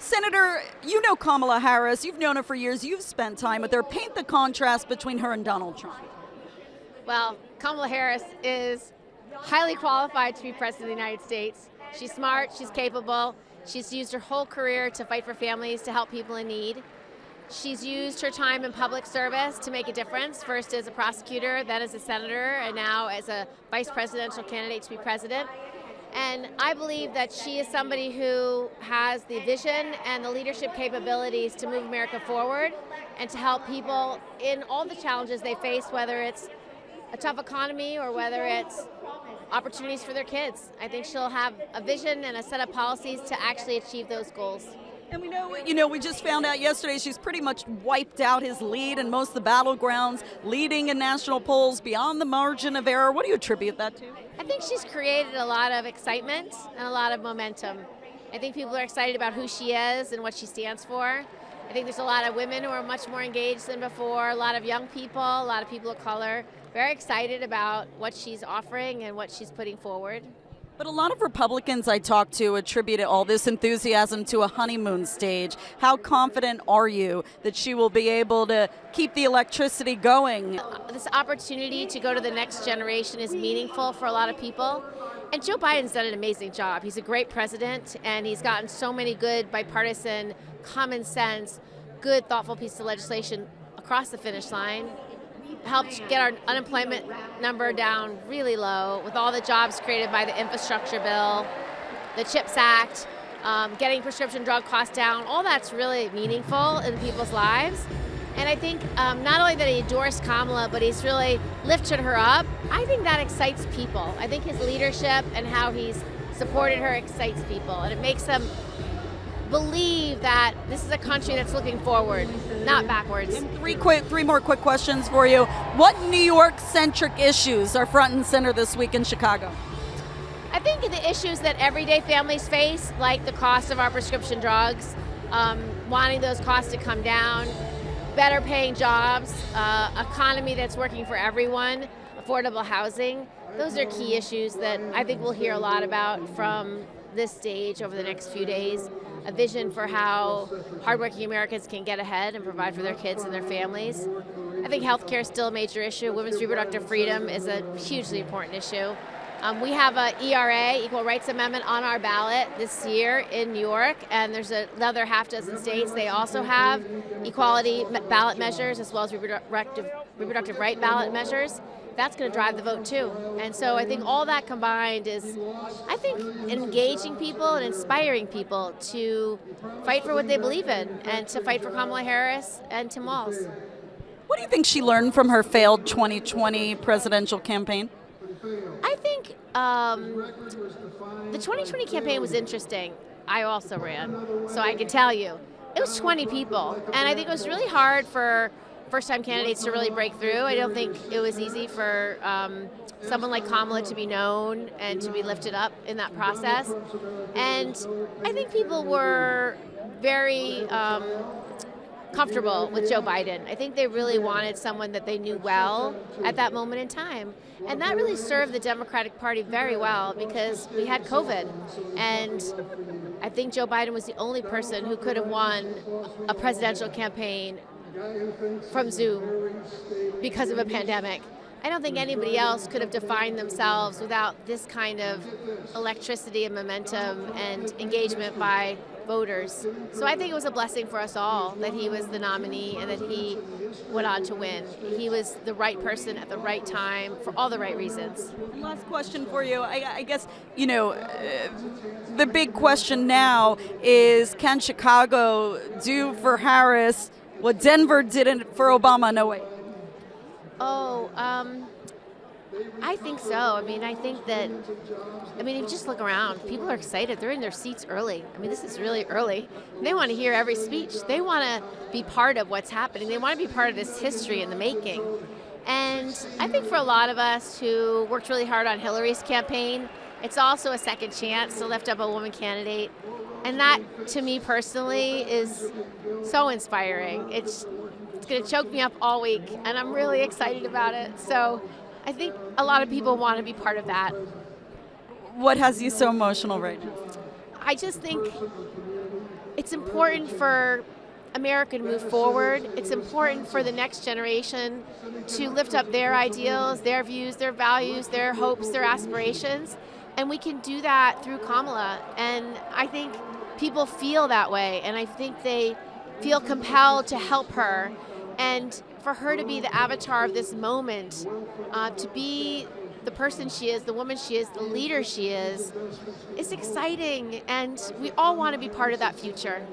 Senator, you know Kamala Harris. You've known her for years. You've spent time with her. Paint the contrast between her and Donald Trump. Well, Kamala Harris is highly qualified to be President of the United States. She's smart, she's capable. She's used her whole career to fight for families, to help people in need. She's used her time in public service to make a difference, first as a prosecutor, then as a senator, and now as a vice presidential candidate to be president. And I believe that she is somebody who has the vision and the leadership capabilities to move America forward and to help people in all the challenges they face, whether it's a tough economy or whether it's opportunities for their kids. I think she'll have a vision and a set of policies to actually achieve those goals. And we just found out yesterday she's pretty much wiped out his lead in most of the battlegrounds, leading in national polls beyond the margin of error. What do you attribute that to? I think she's created a lot of excitement and a lot of momentum. I think people are excited about who she is and what she stands for. I think there's a lot of women who are much more engaged than before, a lot of young people, a lot of people of color, very excited about what she's offering and what she's putting forward. But a lot of Republicans I talked to attributed all this enthusiasm to a honeymoon stage. How confident are you that she will be able to keep the electricity going? This opportunity to go to the next generation is meaningful for a lot of people. And Joe Biden's done an amazing job. He's a great president, and he's gotten so many good bipartisan, common sense, good, thoughtful pieces of legislation across the finish line. Helped get our unemployment number down really low with all the jobs created by the infrastructure bill, the CHIPS Act, getting prescription drug costs down. All that's really meaningful in people's lives. And I think not only that he endorsed Kamala, but he's really lifted her up. I think that excites people. I think his leadership and how he's supported her excites people. And it makes them believe that this is a country that's looking forward, not backwards. And three more quick questions for you. What New York-centric issues are front and center this week in Chicago? I think the issues that everyday families face, like the cost of our prescription drugs, wanting those costs to come down, better paying jobs, economy that's working for everyone, affordable housing, those are key issues that I think we'll hear a lot about from this stage over the next few days. A vision for how hardworking Americans can get ahead and provide for their kids and their families. I think healthcare is still a major issue. Women's reproductive freedom is a hugely important issue. We have a ERA, Equal Rights Amendment, on our ballot this year in New York, and there's another half dozen states. They also have equality ballot measures as well as reproductive right ballot measures. That's going to drive the vote too. And so I think all that combined is, I think, engaging people and inspiring people to fight for what they believe in and to fight for Kamala Harris and Tim Walz. What do you think she learned from her failed 2020 presidential campaign? I think the 2020 campaign was interesting. I also ran, so I can tell you. It was 20 people, and I think it was really hard for first-time candidates to really break through. I don't think it was easy for someone like Kamala to be known and to be lifted up in that process. And I think people were very comfortable with Joe Biden. I think they really wanted someone that they knew well at that moment in time. And that really served the Democratic Party very well because we had COVID. And I think Joe Biden was the only person who could have won a presidential campaign from Zoom because of a pandemic. I don't think anybody else could have defined themselves without this kind of electricity and momentum and engagement by voters. So I think it was a blessing for us all that he was the nominee and that he went on to win. He was the right person at the right time for all the right reasons. Last question for you. I guess, the big question now is, can Chicago do for Harris what Denver didn't for Obama? No way. I think so. If you just look around, people are excited. They're in their seats early. This is really early. They want to hear every speech. They want to be part of what's happening. They want to be part of this history in the making. And I think for a lot of us who worked really hard on Hillary's campaign, it's also a second chance to lift up a woman candidate. And that, to me personally, is so inspiring. It's going to choke me up all week, and I'm really excited about it. So I think a lot of people want to be part of that. What has you so emotional right now? I just think it's important for America to move forward. It's important for the next generation to lift up their ideals, their views, their values, their hopes, their aspirations. And we can do that through Kamala. And I think people feel that way. And I think they feel compelled to help her. And for her to be the avatar of this moment, to be the person she is, the woman she is, the leader she is, it's exciting. And we all want to be part of that future.